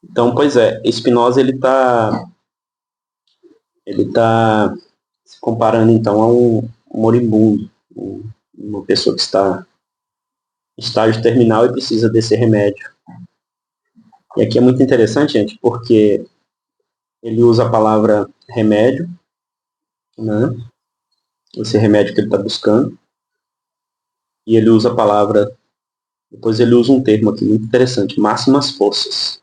Então, pois é, Spinoza ele tá se comparando então a um moribundo, uma pessoa que está em estágio terminal e precisa desse remédio. E aqui é muito interessante, gente, porque ele usa a palavra remédio, né? Esse remédio que ele está buscando, e ele usa a palavra, depois ele usa um termo aqui muito interessante, máximas forças.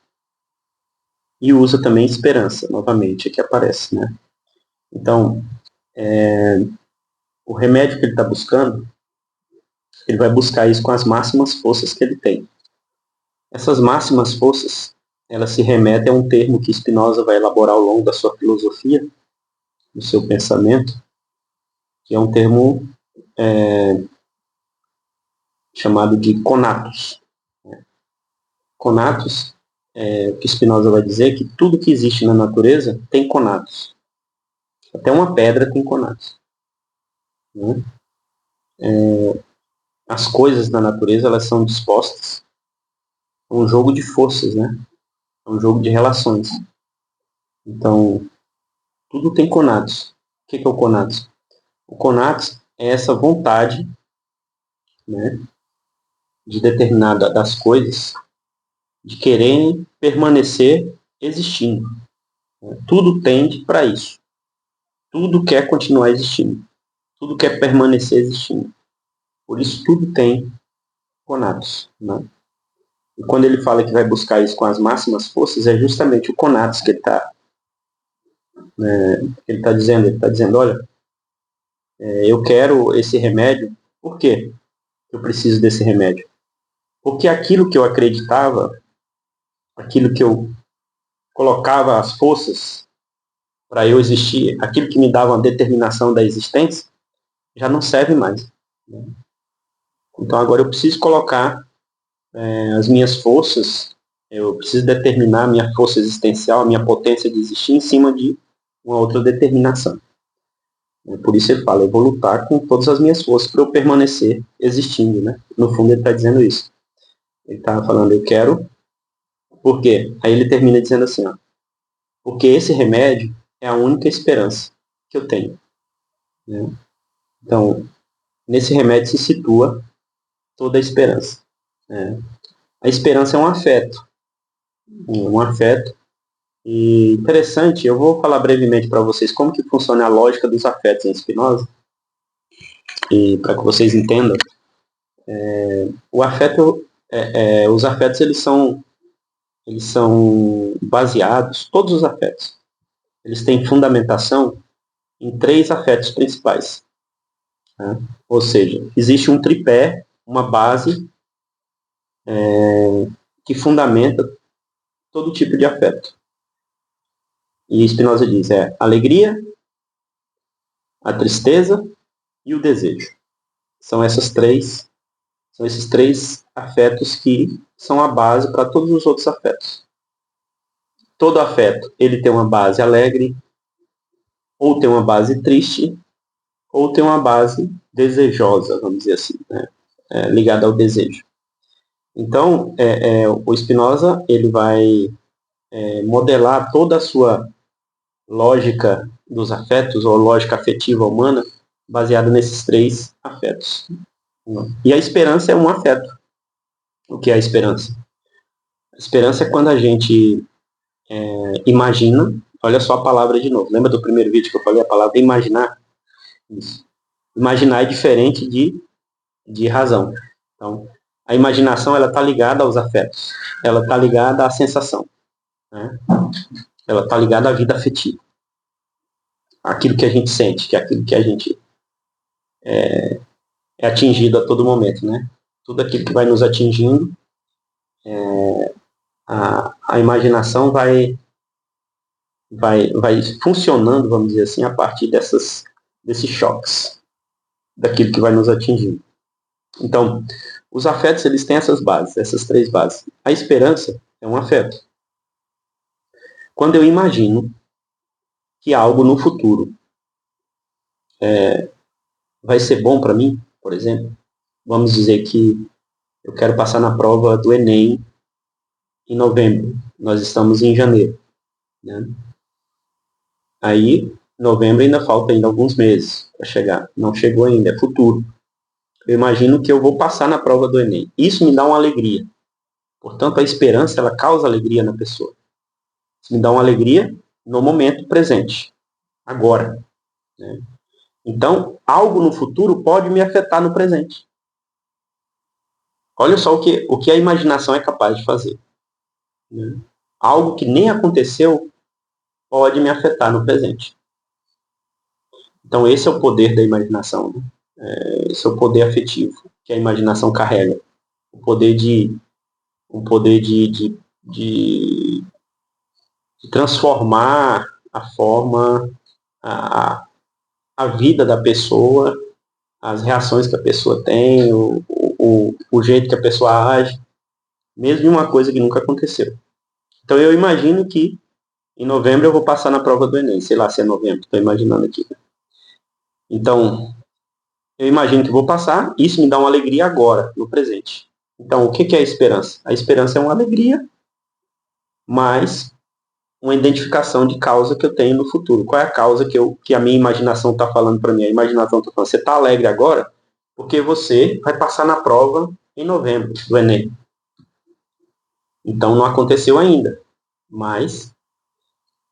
E usa também esperança, novamente, aqui aparece, né? Então, o remédio que ele está buscando, ele vai buscar isso com as máximas forças que ele tem. Essas máximas forças, elas se remetem a um termo que Spinoza vai elaborar ao longo da sua filosofia, do seu pensamento, que é um termo chamado de conatos. Conatos, o que Spinoza vai dizer que tudo que existe na natureza tem conatos. Até uma pedra tem conatos. Né? As coisas da natureza, elas são dispostas a um jogo de forças, né? A um jogo de relações. Então, tudo tem conatos. O que é o conatos? O conatos é essa vontade, né, de determinada das coisas de quererem permanecer existindo. Tudo tende para isso. Tudo quer continuar existindo. Tudo quer permanecer existindo. Por isso tudo tem conatos. Né? E quando ele fala que vai buscar isso com as máximas forças, é justamente o conatos que ele está dizendo. Ele está dizendo, olha, eu quero esse remédio. Por quê? Eu preciso desse remédio. Porque aquilo que eu acreditava, aquilo que eu colocava as forças para eu existir, aquilo que me dava uma determinação da existência, já não serve mais. Então agora eu preciso colocar as minhas forças, eu preciso determinar a minha força existencial, a minha potência de existir em cima de uma outra determinação. Por isso ele fala, eu vou lutar com todas as minhas forças para eu permanecer existindo. Né? No fundo ele está dizendo isso. Ele está falando, eu quero, por quê? Aí ele termina dizendo assim, ó, porque esse remédio é a única esperança que eu tenho. Né? Então, nesse remédio se situa toda a esperança. Né? A esperança é um afeto. E interessante, eu vou falar brevemente para vocês como que funciona a lógica dos afetos em Spinoza, e para que vocês entendam. O afeto, os afetos eles são baseados, todos os afetos, eles têm fundamentação em três afetos principais. Né? Ou seja, existe um tripé, uma base que fundamenta todo tipo de afeto. E Spinoza diz, a alegria, a tristeza e o desejo. São esses três afetos que são a base para todos os outros afetos. Todo afeto, ele tem uma base alegre, ou tem uma base triste, ou tem uma base desejosa, vamos dizer assim, né? Ligada ao desejo. Então, o Spinoza ele vai modelar toda a sua lógica dos afetos, ou lógica afetiva humana, baseada nesses três afetos. E a esperança é um afeto. O que é a esperança? A esperança é quando a gente imagina, olha só a palavra de novo, lembra do primeiro vídeo que eu falei a palavra imaginar? Isso. Imaginar é diferente de razão. Então, a imaginação ela está ligada aos afetos, ela está ligada à sensação, né? Ela está ligada à vida afetiva, aquilo que a gente sente, que é aquilo que a gente é atingido a todo momento, né? Tudo aquilo que vai nos atingindo, a imaginação vai funcionando, vamos dizer assim, a partir desses choques, daquilo que vai nos atingindo. Então, os afetos, eles têm essas bases, essas três bases. A esperança é um afeto. Quando eu imagino que algo no futuro vai ser bom para mim, por exemplo, vamos dizer que eu quero passar na prova do Enem em novembro. Nós estamos em janeiro, né? Aí, novembro ainda falta ainda alguns meses para chegar. Não chegou ainda, é futuro. Eu imagino que eu vou passar na prova do Enem. Isso me dá uma alegria. Portanto, a esperança, ela causa alegria na pessoa. Isso me dá uma alegria no momento presente, agora, né? Então, algo no futuro pode me afetar no presente. Olha só o que a imaginação é capaz de fazer, né? Algo que nem aconteceu pode me afetar no presente. Então, esse é o poder da imaginação, né? Esse é o poder afetivo que a imaginação carrega. O poder de transformar a forma, a, a vida da pessoa, as reações que a pessoa tem, o jeito que a pessoa age, mesmo em uma coisa que nunca aconteceu. Então eu imagino que em novembro eu vou passar na prova do Enem, sei lá se é novembro, estou imaginando aqui. Então, eu imagino que vou passar, isso me dá uma alegria agora, no presente. Então, o que é a esperança? A esperança é uma alegria, mas uma identificação de causa que eu tenho no futuro. Qual é a causa que a minha imaginação está falando para mim? A imaginação está falando, você está alegre agora porque você vai passar na prova em novembro do Enem. Então não aconteceu ainda, mas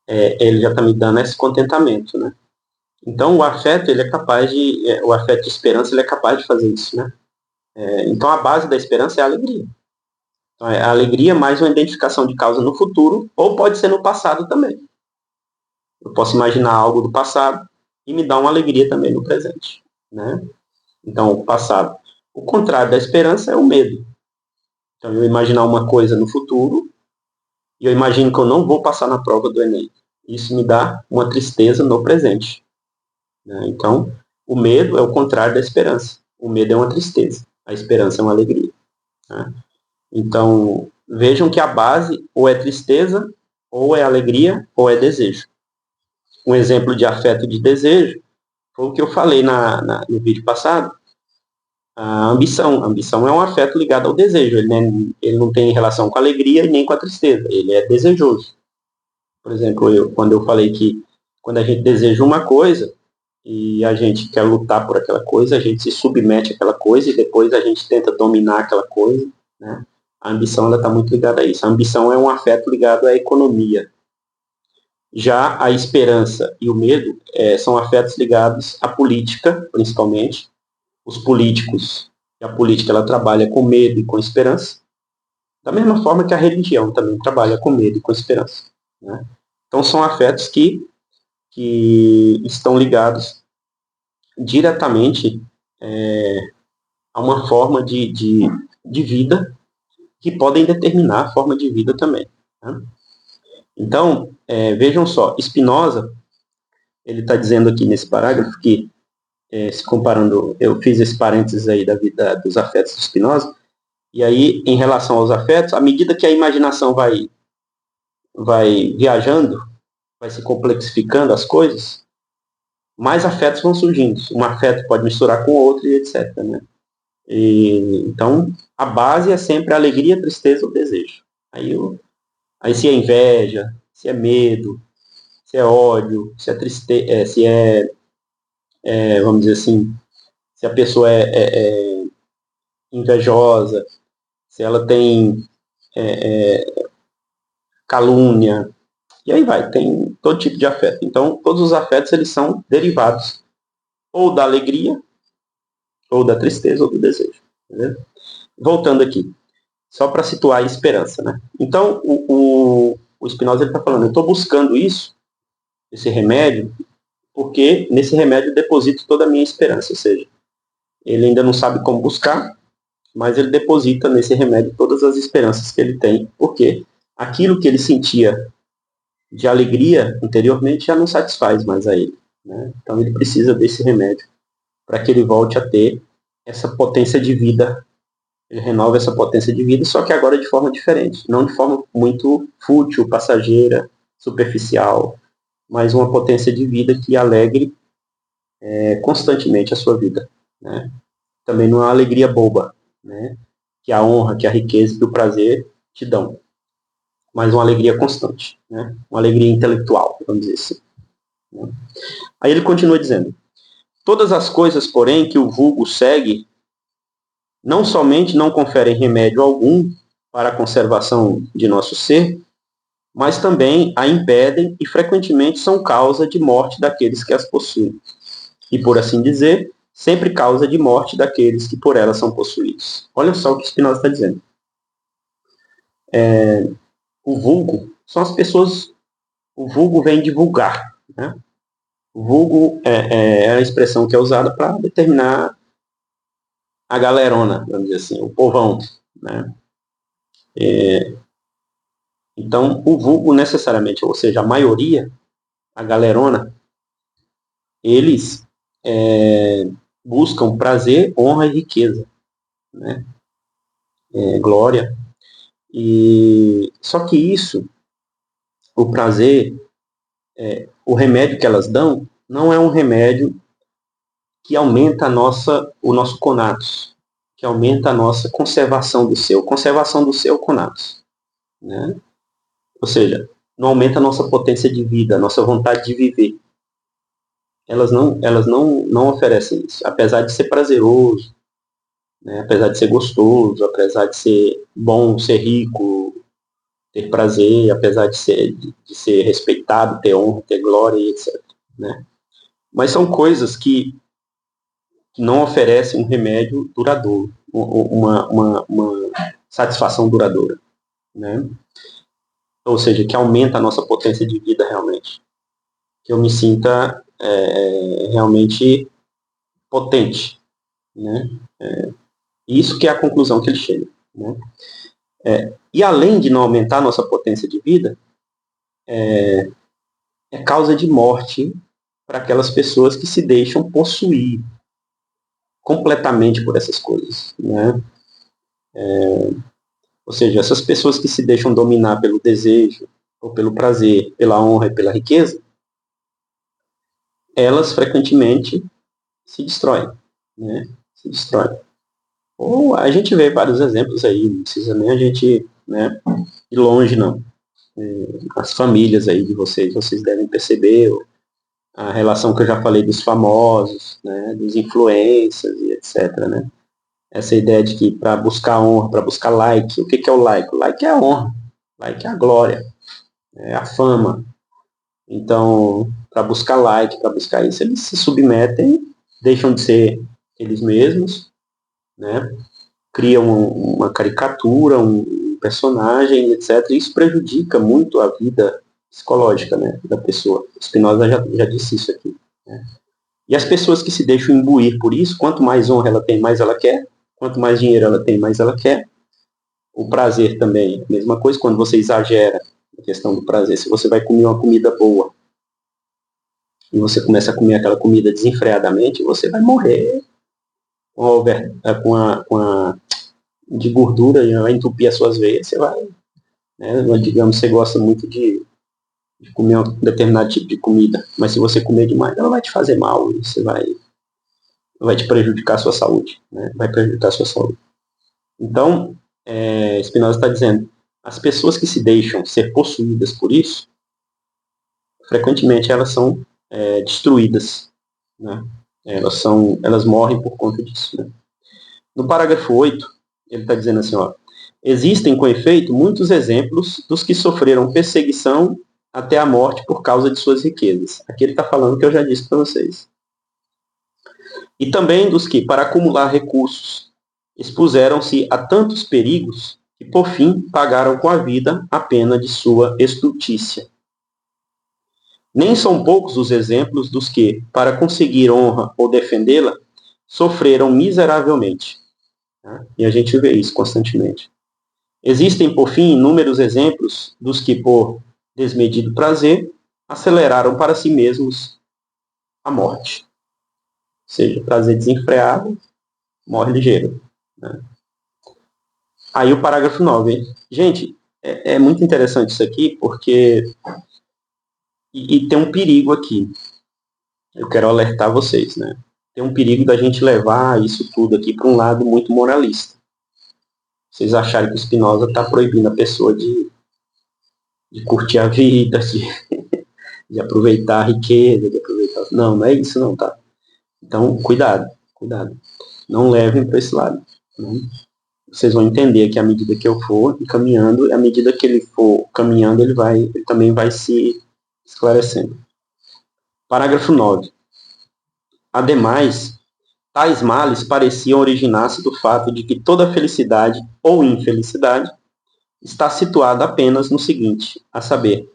ele já está me dando esse contentamento, né? Então o afeto, ele é capaz o afeto de esperança, ele é capaz de fazer isso, né? Então a base da esperança é a alegria. Então, é a alegria mais uma identificação de causa no futuro, ou pode ser no passado também. Eu posso imaginar algo do passado e me dar uma alegria também no presente, né? Então, o passado. O contrário da esperança é o medo. Então, eu imaginar uma coisa no futuro e eu imagino que eu não vou passar na prova do Enem. Isso me dá uma tristeza no presente, né? Então, o medo é o contrário da esperança. O medo é uma tristeza. A esperança é uma alegria, né? Então, vejam que a base ou é tristeza, ou é alegria, ou é desejo. Um exemplo de afeto e de desejo foi o que eu falei no vídeo passado. A ambição. A ambição é um afeto ligado ao desejo. Ele não tem relação com a alegria e nem com a tristeza. Ele é desejoso. Por exemplo, quando eu falei que quando a gente deseja uma coisa e a gente quer lutar por aquela coisa, a gente se submete àquela coisa e depois a gente tenta dominar aquela coisa, né? A ambição está muito ligada a isso. A ambição é um afeto ligado à economia. Já a esperança e o medo são afetos ligados à política, principalmente. Os políticos e a política, ela trabalha com medo e com esperança, da mesma forma que a religião também trabalha com medo e com esperança, né? Então são afetos que estão ligados diretamente a uma forma de vida que podem determinar a forma de vida também, né? Então, vejam só, Spinoza, ele está dizendo aqui nesse parágrafo que, se comparando, eu fiz esse parênteses aí da vida dos afetos de Spinoza, e aí, em relação aos afetos, à medida que a imaginação vai viajando, vai se complexificando as coisas, mais afetos vão surgindo. Um afeto pode misturar com outro e etc, né? Então, a base é sempre a alegria, a tristeza ou desejo. Aí se é inveja, se é medo, se é ódio, se é tristeza, vamos dizer assim, se a pessoa é invejosa, se ela tem calúnia, e aí vai, tem todo tipo de afeto. Então, todos os afetos, eles são derivados ou da alegria, ou da tristeza, ou do desejo. Entendeu? Voltando aqui, só para situar a esperança, né? Então, o Spinoza está falando, eu estou buscando isso, esse remédio, porque nesse remédio eu deposito toda a minha esperança, ou seja, ele ainda não sabe como buscar, mas ele deposita nesse remédio todas as esperanças que ele tem, porque aquilo que ele sentia de alegria anteriormente já não satisfaz mais a ele, né? Então ele precisa desse remédio para que ele volte a ter essa potência de vida. Ele renova essa potência de vida, só que agora de forma diferente, não de forma muito fútil, passageira, superficial, mas uma potência de vida que alegre constantemente a sua vida, né? Também não é uma alegria boba, né? Que a honra, que a riqueza, que o prazer te dão, mas uma alegria constante, né? Uma alegria intelectual, vamos dizer assim. Né? Aí ele continua dizendo: todas as coisas, porém, que o vulgo segue, não somente não conferem remédio algum para a conservação de nosso ser, mas também a impedem e frequentemente são causa de morte daqueles que as possuem. E, por assim dizer, sempre causa de morte daqueles que por elas são possuídos. Olha só o que Spinoza está dizendo. O vulgo são as pessoas. O vulgo vem de vulgar. Né? O vulgo é a expressão que é usada para determinar a galerona, vamos dizer assim, o povão. Né? Então, o vulgo necessariamente, ou seja, a maioria, a galerona, eles buscam prazer, honra e riqueza, né? Glória. E só que isso, o prazer, o remédio que elas dão, não é um remédio que aumenta o nosso conatos, que aumenta a nossa conservação do seu. Conservação do seu conatos. Né? Ou seja, não aumenta a nossa potência de vida, a nossa vontade de viver. Elas não oferecem isso. Apesar de ser prazeroso, né? Apesar de ser gostoso, apesar de ser bom, ser rico, ter prazer, apesar de ser respeitado, ter honra, ter glória, etc. Né? Mas são coisas que não oferecem um remédio duradouro, uma satisfação duradoura. Né? Ou seja, que aumenta a nossa potência de vida realmente. Que eu me sinta realmente potente. Né? Isso que é a conclusão que ele chega. Né? E além de não aumentar a nossa potência de vida, é causa de morte para aquelas pessoas que se deixam possuir completamente por essas coisas. Né? Ou seja, essas pessoas que se deixam dominar pelo desejo, ou pelo prazer, pela honra e pela riqueza, elas frequentemente se destroem. Né? Se destroem. Ou a gente vê vários exemplos aí, não precisa nem a gente ir longe, não. As famílias aí de vocês devem perceber a relação que eu já falei dos famosos, né, dos influencers e etc. Né? Essa ideia de que para buscar honra, para buscar like, o que é o like? O like é a honra, o like é a glória, é a fama. Então, para buscar like, para buscar isso, eles se submetem, deixam de ser eles mesmos, né? Criam uma caricatura, um personagem, etc. Isso prejudica muito a vida psicológica, né, da pessoa. Spinoza já disse isso aqui. Né? E as pessoas que se deixam imbuir por isso, quanto mais honra ela tem, mais ela quer. Quanto mais dinheiro ela tem, mais ela quer. O prazer também, a mesma coisa, quando você exagera a questão do prazer. Se você vai comer uma comida boa e você começa a comer aquela comida desenfreadamente, você vai morrer de gordura, vai entupir as suas veias, você vai, né, digamos, você gosta muito de comer um determinado tipo de comida, mas se você comer demais, ela vai te fazer mal, e você vai te prejudicar a sua saúde, né, vai prejudicar a sua saúde. Então, Spinoza está dizendo, as pessoas que se deixam ser possuídas por isso, frequentemente elas são destruídas, né, elas morrem por conta disso, né. No parágrafo 8, ele está dizendo assim, ó, existem, com efeito, muitos exemplos dos que sofreram perseguição até a morte por causa de suas riquezas. Aqui ele está falando que eu já disse para vocês. E também dos que, para acumular recursos, expuseram-se a tantos perigos que, por fim, pagaram com a vida a pena de sua estultícia. Nem são poucos os exemplos dos que, para conseguir honra ou defendê-la, sofreram miseravelmente. E a gente vê isso constantemente. Existem, por fim, inúmeros exemplos dos que, por desmedido prazer, aceleraram para si mesmos a morte. Ou seja, prazer desenfreado, morre ligeiro. Né? Aí o parágrafo 9. Hein? Gente, é muito interessante isso aqui, porque... E tem um perigo aqui. Eu quero alertar vocês, né? Tem um perigo da gente levar isso tudo aqui para um lado muito moralista. Vocês acharem que o Spinoza está proibindo a pessoa de de curtir a vida, de aproveitar a riqueza, de aproveitar... Não é isso não, tá? Então, cuidado, cuidado. Não levem para esse lado. Né? Vocês vão entender que à medida que eu for caminhando, à medida que ele for caminhando, ele também vai se esclarecendo. Parágrafo 9. Ademais, tais males pareciam originar-se do fato de que toda felicidade ou infelicidade está situada apenas no seguinte, a saber,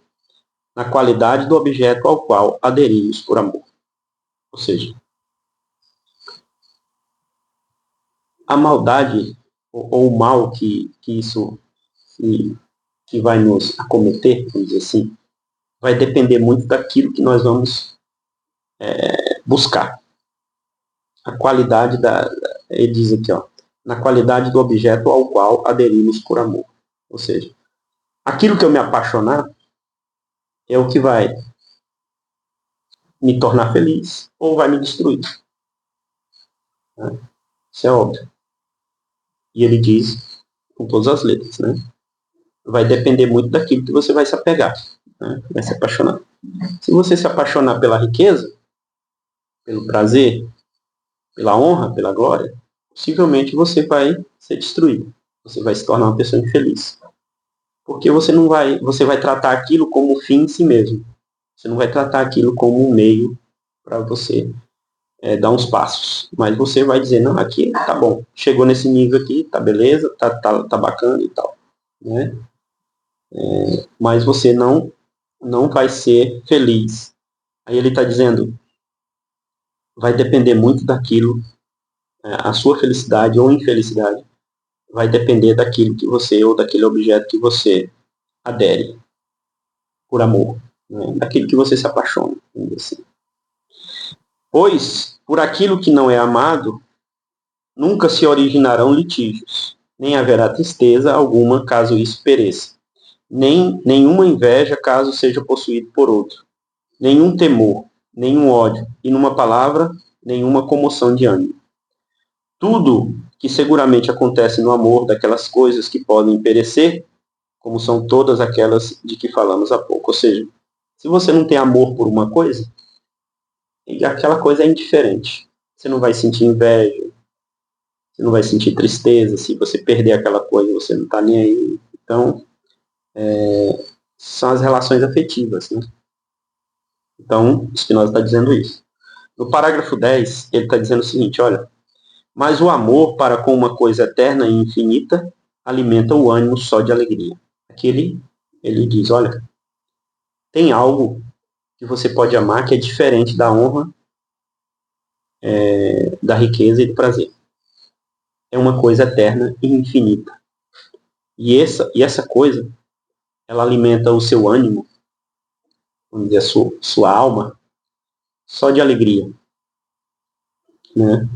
na qualidade do objeto ao qual aderimos por amor. Ou seja, a maldade ou o mal que isso que vai nos acometer, vamos dizer assim, vai depender muito daquilo que nós vamos buscar. A qualidade ele diz aqui, ó, na qualidade do objeto ao qual aderimos por amor. Ou seja, aquilo que eu me apaixonar é o que vai me tornar feliz ou vai me destruir. Né? Isso é óbvio. E ele diz com todas as letras, né? Vai depender muito daquilo que você vai se apegar, né? Vai se apaixonar. Se você se apaixonar pela riqueza, pelo prazer, pela honra, pela glória, possivelmente você vai ser destruído. Você vai se tornar uma pessoa infeliz. Porque você vai tratar aquilo como fim em si mesmo. Você não vai tratar aquilo como um meio para você dar uns passos. Mas você vai dizer, não, aqui tá bom, chegou nesse nível aqui, tá beleza, tá bacana e tal. Né? Mas você não vai ser feliz. Aí ele está dizendo, vai depender muito daquilo, a sua felicidade ou infelicidade vai depender daquilo que você, ou daquele objeto que você adere por amor, né? Daquilo que você se apaixona, assim. Pois, por aquilo que não é amado, nunca se originarão litígios, nem haverá tristeza alguma caso isso pereça, nem nenhuma inveja caso seja possuído por outro, nenhum temor, nenhum ódio, e numa palavra, nenhuma comoção de ânimo. Tudo que seguramente acontece no amor daquelas coisas que podem perecer, como são todas aquelas de que falamos há pouco. Ou seja, se você não tem amor por uma coisa, aquela coisa é indiferente. Você não vai sentir inveja, você não vai sentir tristeza. Se você perder aquela coisa, você não está nem aí. Então, são as relações afetivas, né? Então, Spinoza está dizendo isso. No parágrafo 10, ele está dizendo o seguinte, olha, mas o amor para com uma coisa eterna e infinita alimenta o ânimo só de alegria. Aqui ele diz, olha, tem algo que você pode amar que é diferente da honra, da riqueza e do prazer. É uma coisa eterna e infinita. E essa coisa, ela alimenta o seu ânimo, vamos dizer, a sua alma, só de alegria, né?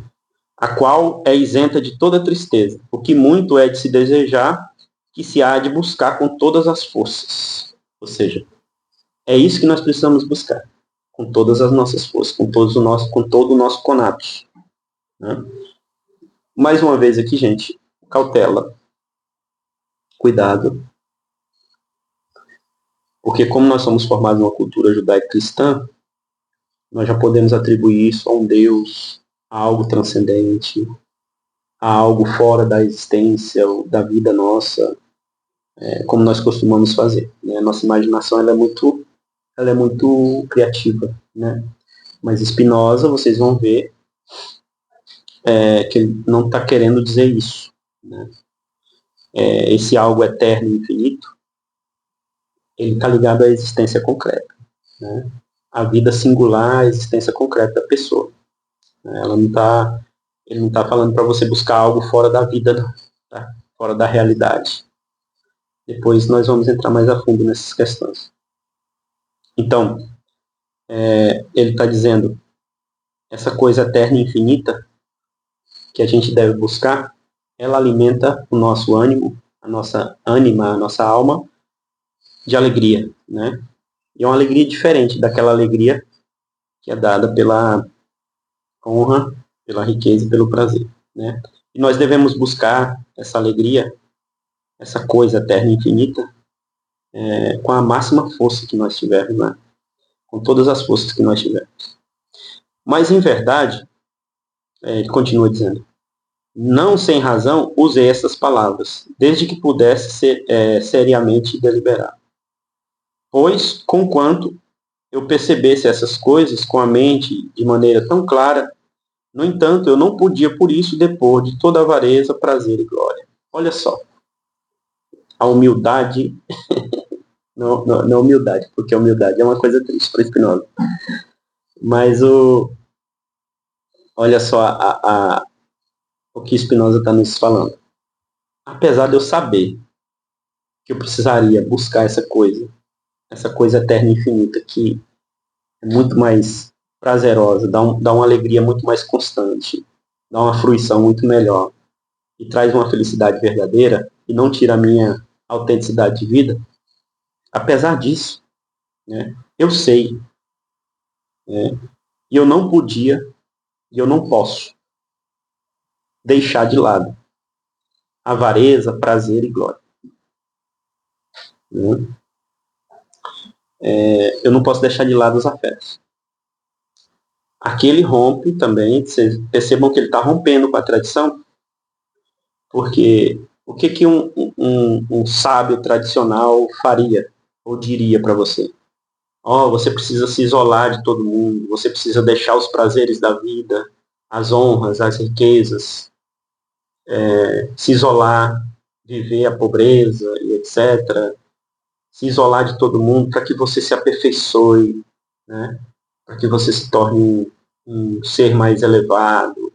A qual é isenta de toda tristeza, o que muito é de se desejar, que se há de buscar com todas as forças. Ou seja, é isso que nós precisamos buscar, com todas as nossas forças, com todo o nosso conato. Né? Mais uma vez aqui, gente, cautela, cuidado, porque como nós somos formados numa cultura judaico-cristã, nós já podemos atribuir isso a um Deus, a algo transcendente, a algo fora da existência, da vida nossa, como nós costumamos fazer. Né? Nossa imaginação ela é muito criativa. Né? Mas Spinoza, vocês vão ver que ele não está querendo dizer isso. Né? Esse algo eterno e infinito, ele está ligado à existência concreta. Né? A vida singular, a existência concreta da pessoa. Ele não está falando para você buscar algo fora da vida, não, tá? Fora da realidade. Depois nós vamos entrar mais a fundo nessas questões. Então, ele está dizendo, essa coisa eterna e infinita que a gente deve buscar, ela alimenta o nosso ânimo, a nossa ânima, a nossa alma, de alegria, né? E é uma alegria diferente daquela alegria que é dada pela honra, pela riqueza e pelo prazer, né? E nós devemos buscar essa alegria, essa coisa eterna e infinita, com a máxima força que nós tivermos, né? Com todas as forças que nós tivermos. Mas, em verdade, ele continua dizendo, não sem razão usei essas palavras, desde que pudesse ser seriamente deliberar. Pois, conquanto eu percebesse essas coisas com a mente de maneira tão clara, no entanto, eu não podia por isso depor de toda avareza, prazer e glória. Olha só, a humildade, não humildade, porque a humildade é uma coisa triste para Spinoza, mas olha só o que Spinoza está nos falando. Apesar de eu saber que eu precisaria buscar essa coisa eterna e infinita, que é muito mais prazerosa, dá uma alegria muito mais constante, dá uma fruição muito melhor, e traz uma felicidade verdadeira, e não tira a minha autenticidade de vida, apesar disso, né, eu sei, né, e eu não podia, e eu não posso deixar de lado avareza, prazer e glória. Né? Eu não posso deixar de lado os afetos. Aqui ele rompe também, vocês percebam que ele está rompendo com a tradição, porque o que um sábio tradicional faria, ou diria para você? Você precisa se isolar de todo mundo, você precisa deixar os prazeres da vida, as honras, as riquezas, se isolar, viver a pobreza e etc. Se isolar de todo mundo para que você se aperfeiçoe, né? Para que você se torne um ser mais elevado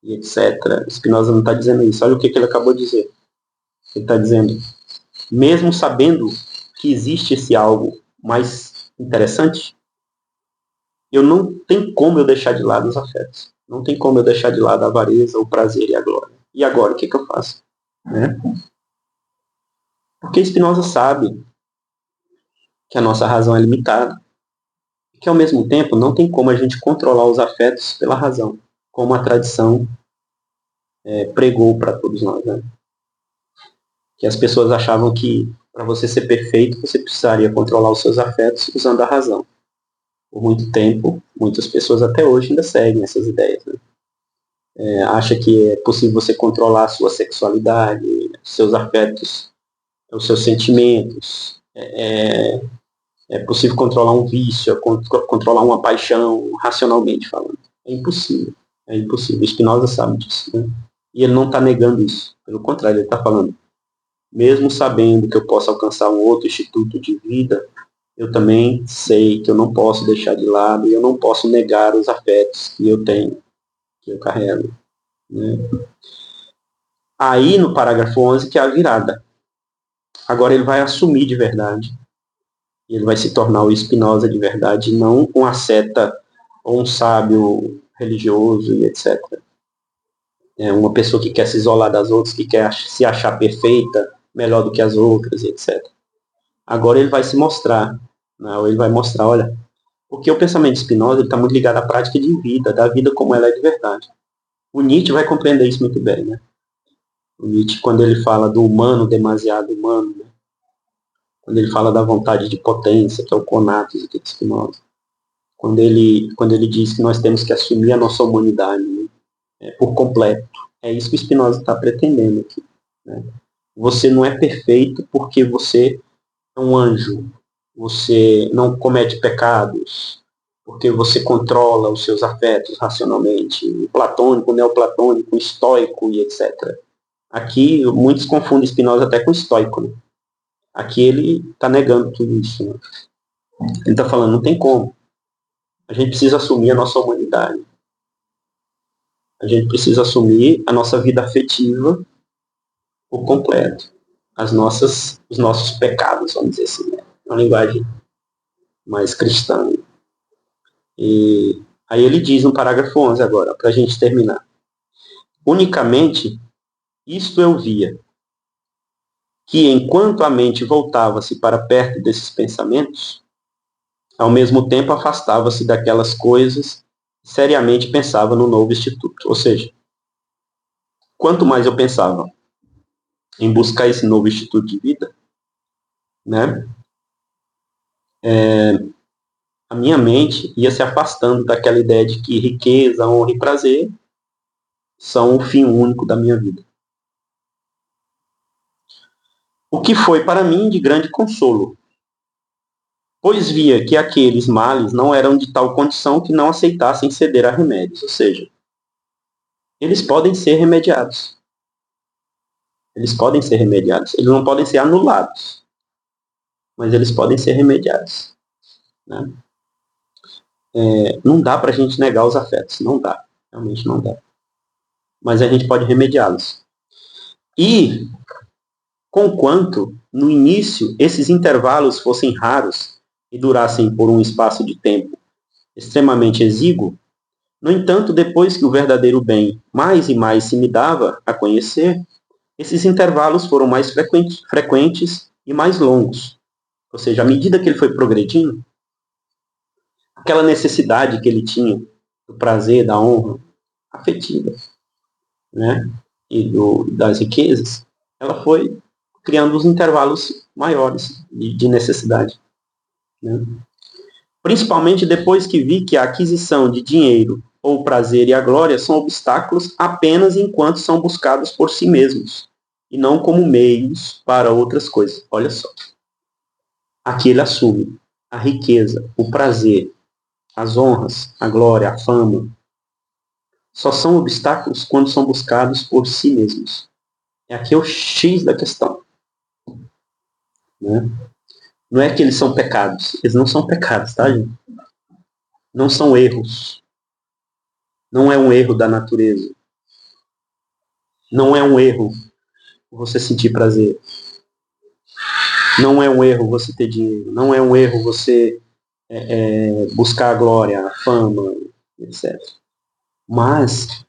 e etc. Spinoza não está dizendo isso. Olha o que ele acabou de dizer. Ele está dizendo, mesmo sabendo que existe esse algo mais interessante, eu não tem como eu deixar de lado os afetos. Não tem como eu deixar de lado a avareza, o prazer e a glória. E agora, o que eu faço? Né? Porque Spinoza sabe que a nossa razão é limitada. E que, ao mesmo tempo, não tem como a gente controlar os afetos pela razão, como a tradição pregou para todos nós. Né? Que as pessoas achavam que, para você ser perfeito, você precisaria controlar os seus afetos usando a razão. Por muito tempo, muitas pessoas até hoje ainda seguem essas ideias. Né? Acha que é possível você controlar a sua sexualidade, seus afetos, os seus sentimentos. É possível controlar um vício, controlar uma paixão, racionalmente falando. É impossível. É impossível. Spinoza sabe disso. Né? E ele não está negando isso. Pelo contrário, ele está falando, mesmo sabendo que eu posso alcançar um outro instituto de vida, eu também sei que eu não posso deixar de lado e eu não posso negar os afetos que eu tenho, que eu carrego. Né? Aí, no parágrafo 11, que é a virada. Agora ele vai assumir de verdade. E ele vai se tornar o Spinoza de verdade, não um asceta ou um sábio religioso e etc. Uma pessoa que quer se isolar das outras, que quer se achar perfeita, melhor do que as outras e etc. Agora ele vai se mostrar, né? Ou ele vai mostrar, olha, porque o pensamento de Spinoza está muito ligado à prática de vida, da vida como ela é de verdade. O Nietzsche vai compreender isso muito bem, né? O Nietzsche, quando ele fala do humano demasiado humano, né? Quando ele fala da vontade de potência, que é o conatus aqui de Spinoza, quando ele diz que nós temos que assumir a nossa humanidade, né? Por completo. É isso que o Spinoza está pretendendo aqui. Né? Você não é perfeito porque você é um anjo, você não comete pecados, porque você controla os seus afetos racionalmente, o platônico, o neoplatônico, o estoico e etc. Aqui, muitos confundem Spinoza até com estoico. Né? Aqui ele está negando tudo isso. Né? Ele está falando, não tem como. A gente precisa assumir a nossa humanidade. A gente precisa assumir a nossa vida afetiva por completo. Os nossos pecados, vamos dizer assim. Né? Uma linguagem mais cristã. E aí ele diz no parágrafo 11 agora, para a gente terminar. Unicamente, isto eu via, que enquanto a mente voltava-se para perto desses pensamentos, ao mesmo tempo afastava-se daquelas coisas e seriamente pensava no novo instituto. Ou seja, quanto mais eu pensava em buscar esse novo instituto de vida, né, a minha mente ia se afastando daquela ideia de que riqueza, honra e prazer são o fim único da minha vida. O que foi para mim de grande consolo, pois via que aqueles males não eram de tal condição que não aceitassem ceder a remédios, ou seja, eles podem ser remediados. Eles podem ser remediados. Eles não podem ser anulados, mas eles podem ser remediados. Né? Não dá para a gente negar os afetos, não dá, realmente não dá. Mas a gente pode remediá-los. E, conquanto, no início, esses intervalos fossem raros e durassem por um espaço de tempo extremamente exíguo, no entanto, depois que o verdadeiro bem mais e mais se me dava a conhecer, esses intervalos foram mais frequentes e mais longos. Ou seja, à medida que ele foi progredindo, aquela necessidade que ele tinha do prazer, da honra afetiva, né, e das riquezas, ela foi criando os intervalos maiores de necessidade. Né? Principalmente depois que vi que a aquisição de dinheiro ou o prazer e a glória são obstáculos apenas enquanto são buscados por si mesmos, e não como meios para outras coisas. Olha só. Aqui ele assume a riqueza, o prazer, as honras, a glória, a fama, só são obstáculos quando são buscados por si mesmos. Aqui é o X da questão. Né? Não é que eles são pecados. Eles não são pecados, tá, gente? Não são erros. Não é um erro da natureza. Não é um erro você sentir prazer. Não é um erro você ter dinheiro. Não é um erro você buscar a glória, a fama, etc. Mas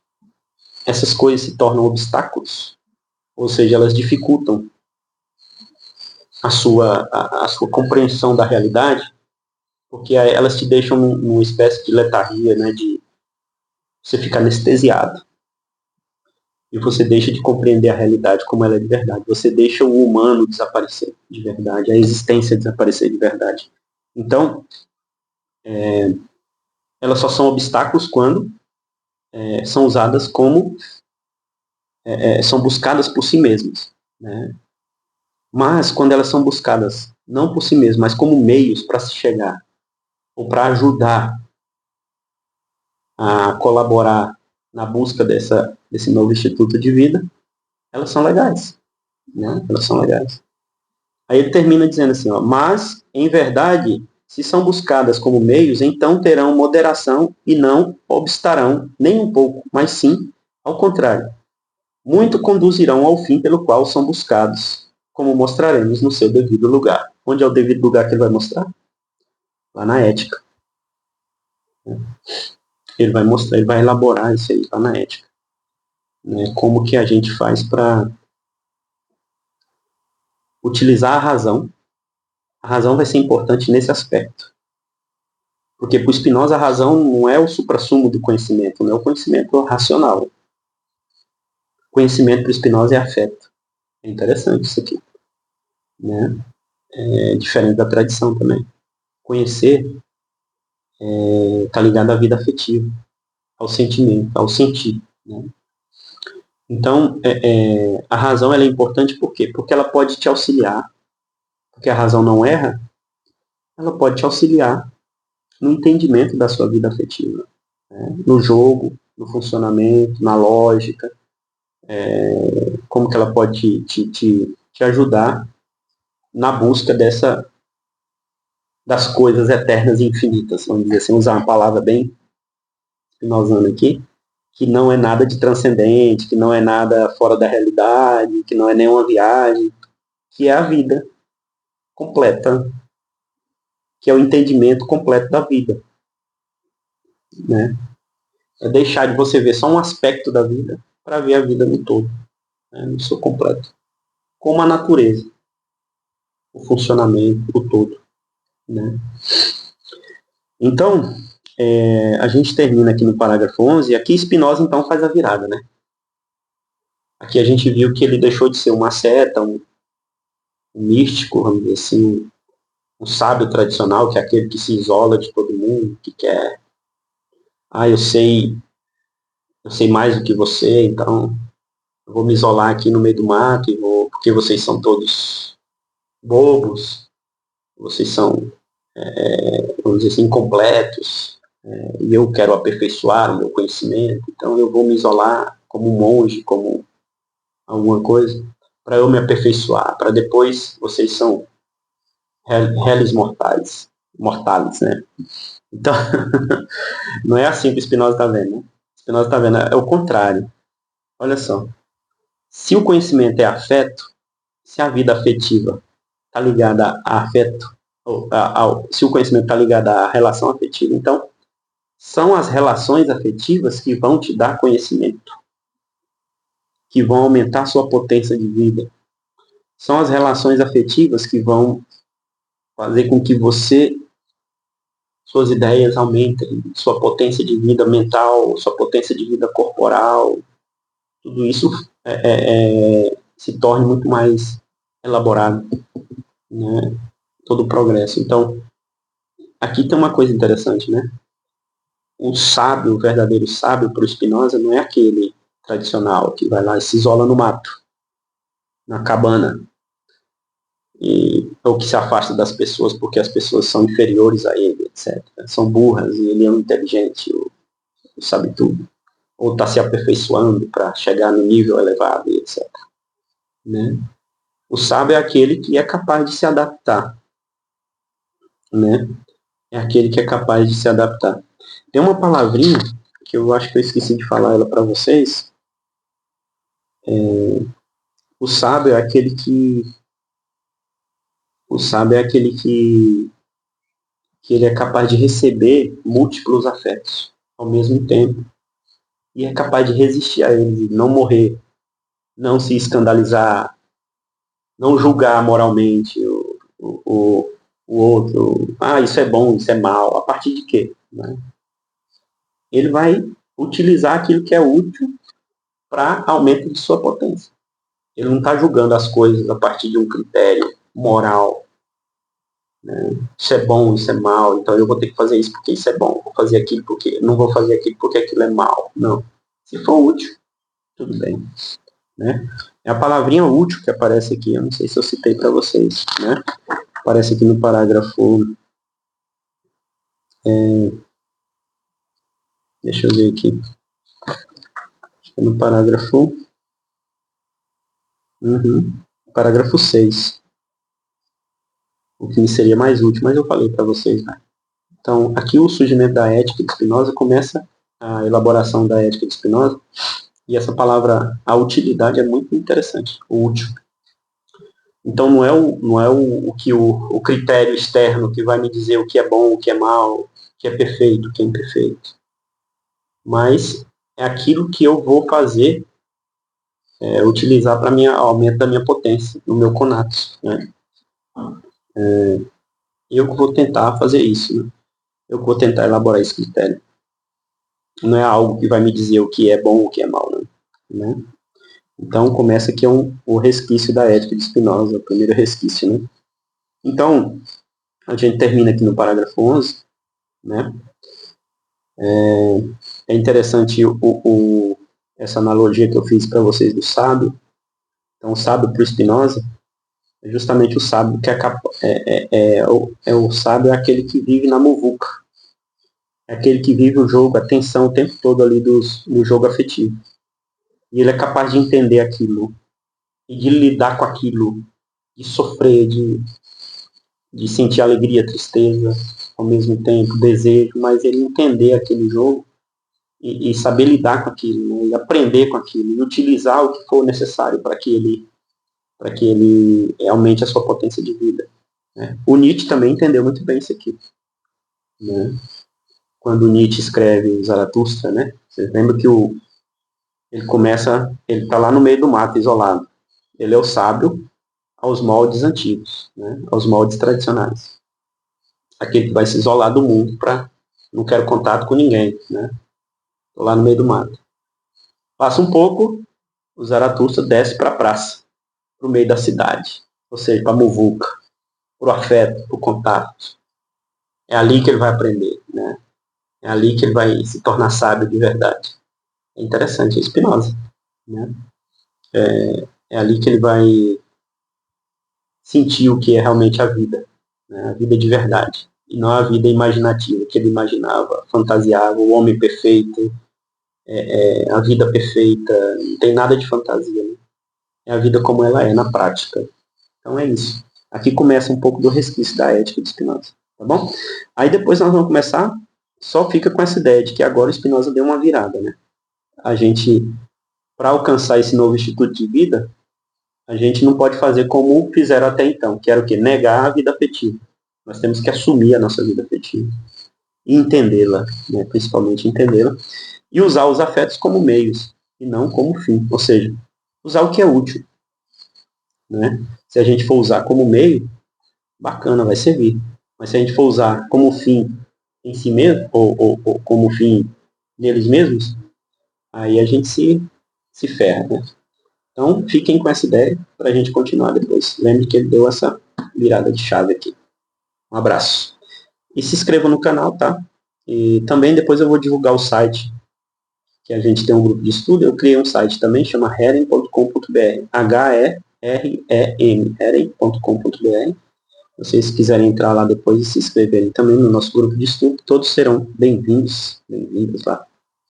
essas coisas se tornam obstáculos. Ou seja, elas dificultam a sua compreensão da realidade, porque elas te deixam numa espécie de letargia, né, de você ficar anestesiado. E você deixa de compreender a realidade como ela é de verdade. Você deixa o humano desaparecer de verdade, a existência desaparecer de verdade. Então, elas só são obstáculos quando são usadas como são buscadas por si mesmas. Né? Mas quando elas são buscadas não por si mesmas, mas como meios para se chegar, ou para ajudar a colaborar na busca desse novo instituto de vida, elas são legais. Né? Elas são legais. Aí ele termina dizendo assim, ó, mas, em verdade, se são buscadas como meios, então terão moderação e não obstarão nem um pouco, mas sim, ao contrário, muito conduzirão ao fim pelo qual são buscados, como mostraremos no seu devido lugar. Onde é o devido lugar que ele vai mostrar? Lá na ética. Ele vai mostrar, ele vai elaborar isso aí lá na ética. Né? Como que a gente faz para utilizar a razão. A razão vai ser importante nesse aspecto. Porque para o Spinoza a razão não é o suprassumo do conhecimento, não é o conhecimento racional. O conhecimento para o Spinoza é afeto. É interessante isso aqui. Né? É diferente da tradição também. Conhecer está ligado à vida afetiva, ao sentimento, ao sentir. Né? Então, a razão ela é importante por quê? Porque ela pode te auxiliar, porque a razão não erra, ela pode te auxiliar no entendimento da sua vida afetiva, né? No jogo, no funcionamento, na lógica, como que ela pode te ajudar na busca das coisas eternas e infinitas, vamos dizer assim, usar uma palavra bem spinozana aqui, que não é nada de transcendente, que não é nada fora da realidade, que não é nenhuma viagem, que é a vida completa, que é o entendimento completo da vida. Né? É deixar de você ver só um aspecto da vida para ver a vida no todo, né? No seu completo. Como a natureza, o funcionamento, o todo. Né? Então, a gente termina aqui no parágrafo 11, e aqui Spinoza então faz a virada. Né? Aqui a gente viu que ele deixou de ser uma seta, um místico, vamos dizer assim, um sábio tradicional, que é aquele que se isola de todo mundo, que quer, eu sei mais do que você, então eu vou me isolar aqui no meio do mato, porque vocês são todos bobos, vocês são, vamos dizer assim, incompletos, e eu quero aperfeiçoar o meu conhecimento, então eu vou me isolar como um monge, como alguma coisa, para eu me aperfeiçoar, para depois vocês são réis mortais, né? Então, não é assim que o Spinoza está vendo, né? Spinoza está vendo, é o contrário. Olha só, se o conhecimento é afeto, se a vida afetiva está ligada a afeto, se o conhecimento está ligado à relação afetiva, então são as relações afetivas que vão te dar conhecimento, que vão aumentar sua potência de vida. São as relações afetivas que vão fazer com que suas ideias aumentem, sua potência de vida mental, sua potência de vida corporal, tudo isso se torne muito mais elaborado, né? Todo o progresso. Então, aqui tem uma coisa interessante, né? O sábio, o verdadeiro sábio para o Spinoza não é aquele tradicional que vai lá e se isola no mato, na cabana, ou que se afasta das pessoas porque as pessoas são inferiores a ele, etc. São burras e ele é um inteligente, sabe tudo. Ou está se aperfeiçoando para chegar no nível elevado, etc. Né? O sábio é aquele que é capaz de se adaptar, né? É aquele que é capaz de se adaptar. Tem uma palavrinha que eu acho que eu esqueci de falar ela para vocês. O sábio é aquele que ele é capaz de receber múltiplos afetos ao mesmo tempo e é capaz de resistir a eles, não morrer, não se escandalizar, não julgar moralmente o outro. Isso é bom, isso é mal. A partir de quê? Né? Ele vai utilizar aquilo que é útil para aumento de sua potência. Ele não está julgando as coisas a partir de um critério moral. Né? Isso é bom, isso é mal, então eu vou ter que fazer isso porque isso é bom, vou fazer aquilo porque não vou fazer aquilo porque aquilo é mal. Não. Se for útil, tudo bem. Né? É a palavrinha útil que aparece aqui, eu não sei se eu citei para vocês. Né? Aparece aqui no parágrafo. Deixa eu ver aqui. No parágrafo. Parágrafo 6. O que seria mais útil, mas eu falei para vocês. Né? Então, aqui o surgimento da ética de Spinoza começa a elaboração da ética de Spinoza, e essa palavra, a utilidade, é muito interessante, o útil. Então, não é o critério externo que vai me dizer o que é bom, o que é mal, o que é perfeito, o que é imperfeito. Mas é aquilo que eu vou fazer, utilizar para aumento da minha potência, no meu conatos. Né? Eu vou tentar fazer isso. Né? Eu vou tentar elaborar esse critério. Não é algo que vai me dizer o que é bom ou o que é mal. Né? Então, começa aqui o resquício da ética de Spinoza, o primeiro resquício. Né? Então, a gente termina aqui no parágrafo 11. Né? É interessante essa analogia que eu fiz para vocês do sábio. Então, o sábio para o Spinoza é justamente o sábio que o sábio é aquele que vive na muvuca. É aquele que vive o jogo, a tensão o tempo todo ali do jogo afetivo. E ele é capaz de entender aquilo e de lidar com aquilo, de sofrer, de sentir alegria, tristeza, ao mesmo tempo, desejo, mas ele entender aquele jogo e saber lidar com aquilo, né? E aprender com aquilo, e utilizar o que for necessário para que ele aumente a sua potência de vida. Né? O Nietzsche também entendeu muito bem isso aqui. Né? Quando Nietzsche escreve o Zaratustra, né? Vocês lembram que ele está lá no meio do mato, isolado. Ele é o sábio aos moldes antigos, né? Aos moldes tradicionais. Aquele que vai se isolar do mundo para não quero contato com ninguém, né? Estou lá no meio do mato. Passa um pouco, o Zaratustra desce para a praça, para o meio da cidade, ou seja, para a muvuca. por afeto, por contato. É ali que ele vai aprender, né? É ali que ele vai se tornar sábio de verdade. É interessante, é Spinoza, né? É ali que ele vai sentir o que é realmente a vida, né? A vida de verdade, e não a vida imaginativa que ele imaginava, fantasiava, o homem perfeito, a vida perfeita, não tem nada de fantasia, né? É a vida como ela é na prática. Então é isso. Aqui começa um pouco do resquício da ética de Spinoza, tá bom? Aí depois nós vamos começar, só fica com essa ideia de que agora o Spinoza deu uma virada, né? A gente, para alcançar esse novo instituto de vida, a gente não pode fazer como fizeram até então, que era o quê? Negar a vida afetiva. Nós temos que assumir a nossa vida afetiva e entendê-la, né? Principalmente entendê-la, e usar os afetos como meios e não como fim. Ou seja, usar o que é útil, né? Se a gente for usar como meio, bacana, vai servir. Mas se a gente for usar como fim em si mesmo, ou como fim neles mesmos, aí a gente se ferra, né? Então, fiquem com essa ideia para a gente continuar depois. Lembre que ele deu essa virada de chave aqui. Um abraço. E se inscreva no canal, tá? E também depois eu vou divulgar o site, que a gente tem um grupo de estudo. Eu criei um site também, chama heren.com.br. H-E-R-E-M, heren.com.br. Vocês quiserem entrar lá depois e se inscreverem também no nosso grupo de estudo, todos serão bem-vindos lá.